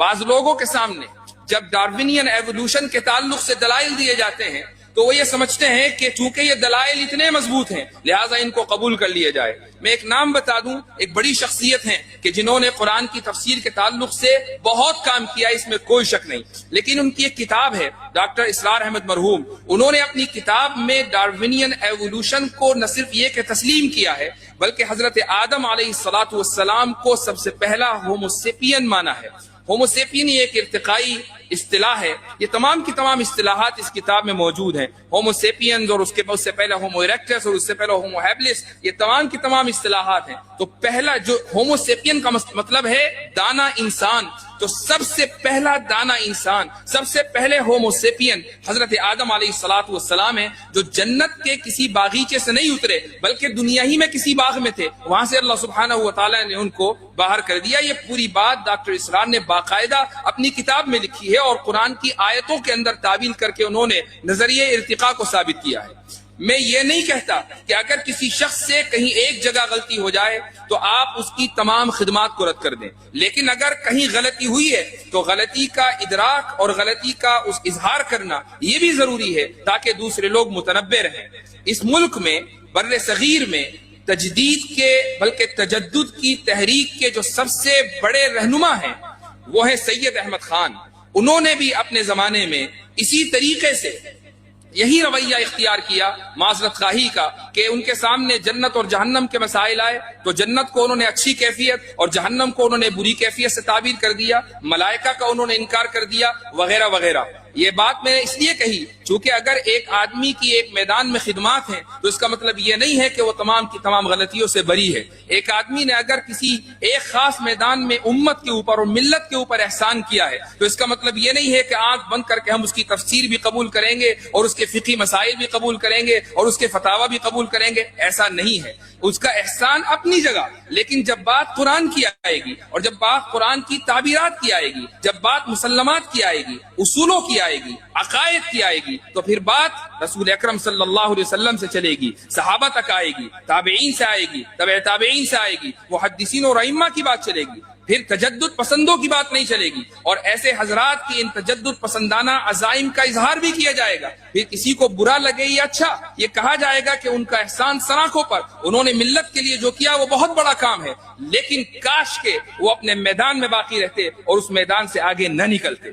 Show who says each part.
Speaker 1: بعض لوگوں کے سامنے جب ڈارونین ایوولوشن کے تعلق سے دلائل دیے جاتے ہیں تو وہ یہ سمجھتے ہیں کہ چونکہ یہ دلائل اتنے مضبوط ہیں لہٰذا ان کو قبول کر لیا جائے۔ میں ایک نام بتا دوں، ایک بڑی شخصیت ہیں کہ جنہوں نے قرآن کی تفسیر کے تعلق سے بہت کام کیا، اس میں کوئی شک نہیں، لیکن ان کی ایک کتاب ہے ڈاکٹر اسرار احمد مرحوم، انہوں نے اپنی کتاب میں ڈارونین ایوولوشن کو نہ صرف یہ کہ تسلیم کیا ہے بلکہ حضرت آدم علیہ السلام کو سب سے پہلا ہومو سیپین مانا ہے۔ ہومو سیپین یہ ایک ارتقائی اصطلاح ہے، یہ تمام کی تمام اصطلاحات اس کتاب میں موجود ہیں۔ ہومو سیپینز اور اس سے پہلے ہومو ایریکٹس اور اس سے پہلے ہومو ہیبلس، یہ تمام کی تمام اصطلاحات ہیں۔ تو پہلا جو ہومو سیپین کا مطلب ہے دانا انسان، تو سب سے پہلا دانا انسان، سب سے پہلے ہومو سیپین حضرت آدم علیہ السلام ہیں، جو جنت کے کسی باغیچے سے نہیں اترے بلکہ دنیا ہی میں کسی باغ میں تھے، وہاں سے اللہ سبحانہ و تعالیٰ نے ان کو باہر کر دیا۔ یہ پوری بات ڈاکٹر اسرار نے باقاعدہ اپنی کتاب میں لکھی ہے اور قرآن کی آیتوں کے اندر تعبیر کر کے انہوں نے نظریہ ارتقاء کو ثابت کیا ہے۔ میں یہ نہیں کہتا کہ اگر کسی شخص سے کہیں ایک جگہ غلطی ہو جائے تو آپ اس کی تمام خدمات کو رد کر دیں، لیکن اگر کہیں غلطی ہوئی ہے تو غلطی کا ادراک اور غلطی کا اس اظہار کرنا یہ بھی ضروری ہے تاکہ دوسرے لوگ متنبہ رہیں۔ اس ملک میں بر صغیر میں تجدید کے بلکہ تجدد کی تحریک کے جو سب سے بڑے رہنما ہیں وہ ہیں سید احمد خان۔ انہوں نے بھی اپنے زمانے میں اسی طریقے سے یہی رویہ اختیار کیا معذرت خواہی کا کہ ان کے سامنے جنت اور جہنم کے مسائل آئے تو جنت کو انہوں نے اچھی کیفیت اور جہنم کو انہوں نے بری کیفیت سے تعبیر کر دیا، ملائکہ کا انہوں نے انکار کر دیا وغیرہ وغیرہ۔ یہ بات میں نے اس لیے کہی چونکہ اگر ایک آدمی کی ایک میدان میں خدمات ہیں تو اس کا مطلب یہ نہیں ہے کہ وہ تمام کی تمام غلطیوں سے بری ہے۔ ایک آدمی نے اگر کسی ایک خاص میدان میں امت کے اوپر اور ملت کے اوپر احسان کیا ہے تو اس کا مطلب یہ نہیں ہے کہ آنکھ بند کر کے ہم اس کی تفسیر بھی قبول کریں گے اور اس کے فقہی مسائل بھی قبول کریں گے اور اس کے فتاوی بھی قبول کریں گے، ایسا نہیں ہے۔ اس کا احسان اپنی جگہ، لیکن جب بات قرآن کی آئے گی اور جب بات قرآن کی تعبیرات کی آئے گی، جب بات مسلمات کی آئے گی، اصولوں کی آئے گی، عقائد کی آئے گی، تو پھر بات رسول اکرم صلی اللہ علیہ وسلم سے چلے گی، صحابہ تک آئے گی، تابعین سے آئے گی، تبع تابعین سے آئے گی، محدثین اور ائمہ کی بات چلے گی، پھر تجدد پسندوں کی بات نہیں چلے گی۔ اور ایسے حضرات کی ان تجدد پسندانہ عزائم کا اظہار بھی کیا جائے گا، پھر کسی کو برا لگے یا اچھا یہ کہا جائے گا کہ ان کا احسان سراخوں پر، انہوں نے ملت کے لیے جو کیا وہ بہت بڑا کام ہے، لیکن کاش کہ وہ اپنے میدان میں باقی رہتے اور اس میدان سے آگے نہ نکلتے۔